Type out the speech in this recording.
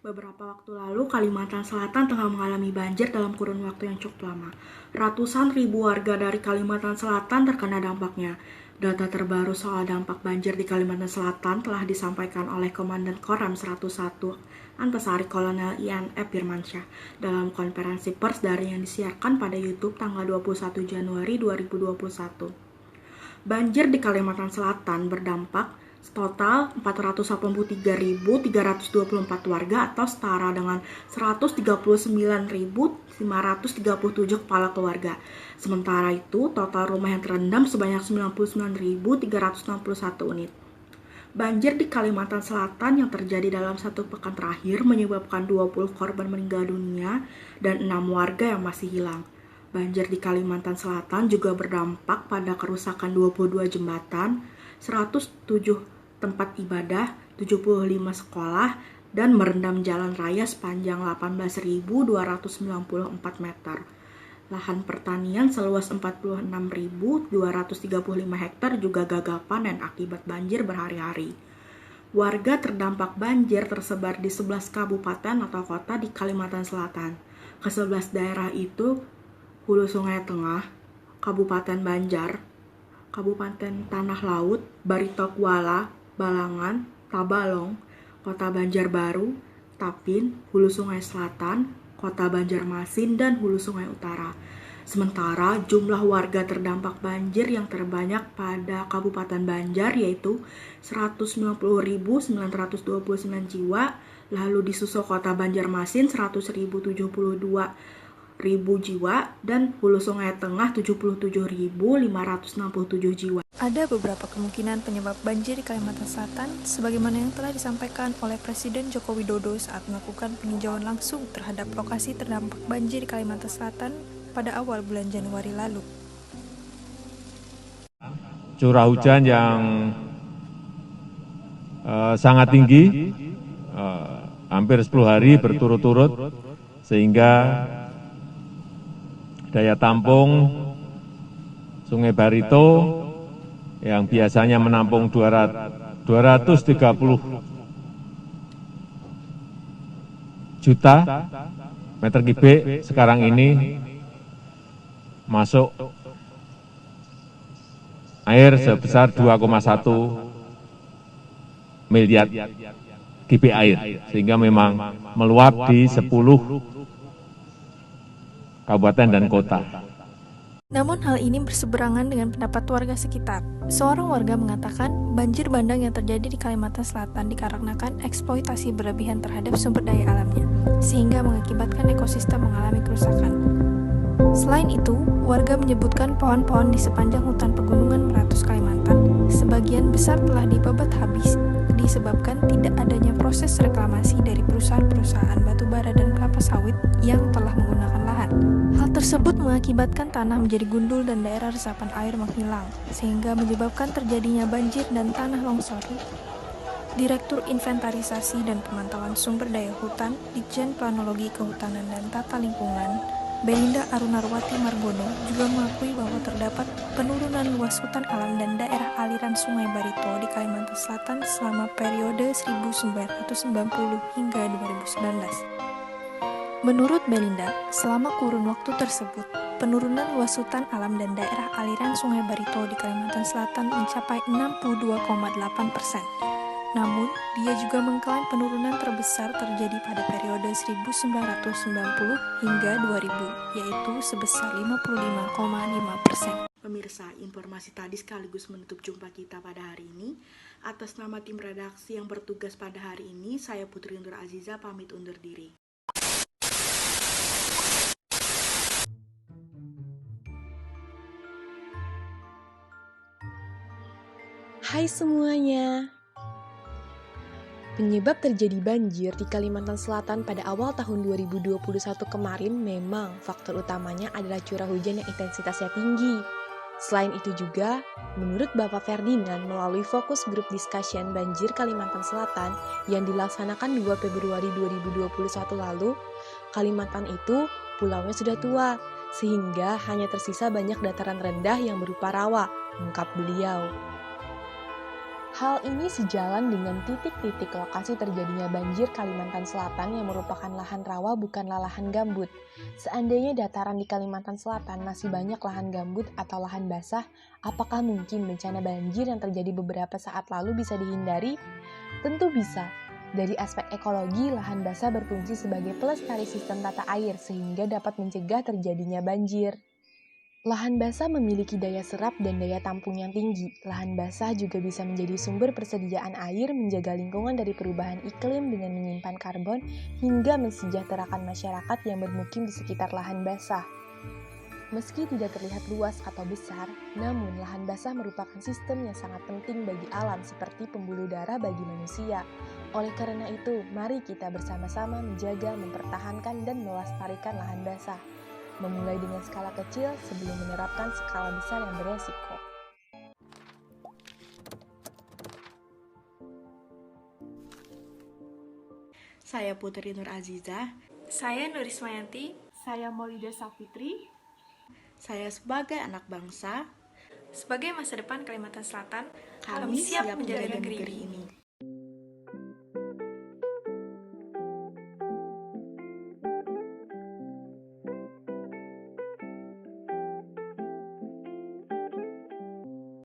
Beberapa waktu lalu, Kalimantan Selatan tengah mengalami banjir dalam kurun waktu yang cukup lama. Ratusan ribu warga dari Kalimantan Selatan terkena dampaknya. Data terbaru soal dampak banjir di Kalimantan Selatan telah disampaikan oleh Komandan Koram 101 Antasari Kolonel INF Firmansyah dalam konferensi pers daring yang disiarkan pada YouTube tanggal 21 Januari 2021. Banjir di Kalimantan Selatan berdampak total 483.324 warga atau setara dengan 139.537 kepala keluarga. Sementara itu, total rumah yang terendam sebanyak 99.361 unit. Banjir di Kalimantan Selatan yang terjadi dalam satu pekan terakhir menyebabkan 20 korban meninggal dunia dan 6 warga yang masih hilang. Banjir di Kalimantan Selatan juga berdampak pada kerusakan 22 jembatan, 107 tempat ibadah, 75 sekolah, dan merendam jalan raya sepanjang 18.294 meter. Lahan pertanian seluas 46.235 hektar juga gagal panen akibat banjir berhari-hari. Warga terdampak banjir tersebar di 11 kabupaten atau kota di Kalimantan Selatan. Ke-11 daerah itu Hulu Sungai Tengah, Kabupaten Banjar, Kabupaten Tanah Laut, Barito Kuala, Balangan, Tabalong, Kota Banjarbaru, Tapin, Hulu Sungai Selatan, Kota Banjarmasin, dan Hulu Sungai Utara. Sementara jumlah warga terdampak banjir yang terbanyak pada Kabupaten Banjar yaitu 190.929 jiwa, lalu disusul Kota Banjarmasin 100.072 ribu jiwa, dan Hulu Sungai Tengah 77.567 jiwa. Ada beberapa kemungkinan penyebab banjir di Kalimantan Selatan, sebagaimana yang telah disampaikan oleh Presiden Joko Widodo saat melakukan peninjauan langsung terhadap lokasi terdampak banjir di Kalimantan Selatan pada awal bulan Januari lalu. Curah hujan yang sangat tinggi, hampir 10 hari berturut-turut, sehingga daya tampung Sungai Barito yang biasanya menampung 230 juta meter kubik, sekarang ini masuk air sebesar 2,1 miliar kubik air, sehingga memang meluap di 10 kabupaten dan kota. Namun hal ini berseberangan dengan pendapat warga sekitar. Seorang warga mengatakan banjir bandang yang terjadi di Kalimantan Selatan dikarenakan eksploitasi berlebihan terhadap sumber daya alamnya, sehingga mengakibatkan ekosistem mengalami kerusakan. Selain itu, warga menyebutkan pohon-pohon di sepanjang hutan pegunungan Meratus Kalimantan sebagian besar telah dibabat habis disebabkan tidak adanya proses reklamasi dari perusahaan-perusahaan batubara dan kelapa sawit yang telah menggunakan lahan. Hal tersebut mengakibatkan tanah menjadi gundul dan daerah resapan air menghilang, sehingga menyebabkan terjadinya banjir dan tanah longsor. Direktur Inventarisasi dan Pemantauan Sumber Daya Hutan, Ditjen Planologi Kehutanan dan Tata Lingkungan, Belinda Arunarwati Margono juga mengakui bahwa terdapat penurunan luas hutan alam dan daerah aliran Sungai Barito di Kalimantan Selatan selama periode 1990 hingga 2019. Menurut Belinda, selama kurun waktu tersebut, penurunan luas hutan alam dan daerah aliran Sungai Barito di Kalimantan Selatan mencapai 62,8%. Namun, dia juga mengklaim penurunan terbesar terjadi pada periode 1990 hingga 2000, yaitu sebesar 55,5%. Pemirsa, informasi tadi sekaligus menutup jumpa kita pada hari ini. Atas nama tim redaksi yang bertugas pada hari ini, saya Putri Nur Aziza pamit undur diri. Hai semuanya. Penyebab terjadi banjir di Kalimantan Selatan pada awal tahun 2021 kemarin memang faktor utamanya adalah curah hujan yang intensitasnya tinggi. Selain itu juga, menurut Bapak Ferdinand melalui fokus grup discussion banjir Kalimantan Selatan yang dilaksanakan 2 Februari 2021 lalu, Kalimantan itu pulaunya sudah tua, sehingga hanya tersisa banyak dataran rendah yang berupa rawa, ungkap beliau. Hal ini sejalan dengan titik-titik lokasi terjadinya banjir Kalimantan Selatan yang merupakan lahan rawa bukanlah lahan gambut. Seandainya dataran di Kalimantan Selatan masih banyak lahan gambut atau lahan basah, apakah mungkin bencana banjir yang terjadi beberapa saat lalu bisa dihindari? Tentu bisa. Dari aspek ekologi, lahan basah berfungsi sebagai pelestari sistem tata air sehingga dapat mencegah terjadinya banjir. Lahan basah memiliki daya serap dan daya tampung yang tinggi. Lahan basah juga bisa menjadi sumber persediaan air, menjaga lingkungan dari perubahan iklim dengan menyimpan karbon, hingga mensejahterakan masyarakat yang bermukim di sekitar lahan basah. Meski tidak terlihat luas atau besar, namun lahan basah merupakan sistem yang sangat penting bagi alam seperti pembuluh darah bagi manusia. Oleh karena itu, mari kita bersama-sama menjaga, mempertahankan, dan melestarikan lahan basah. Memulai dengan skala kecil sebelum menerapkan skala besar yang beresiko. Saya Putri Nur Aziza. Saya Nurismayanti. Saya Maulida Safitri. Saya sebagai anak bangsa, Sebagai masa depan Kalimantan Selatan, kami siap menjaga negeri ini.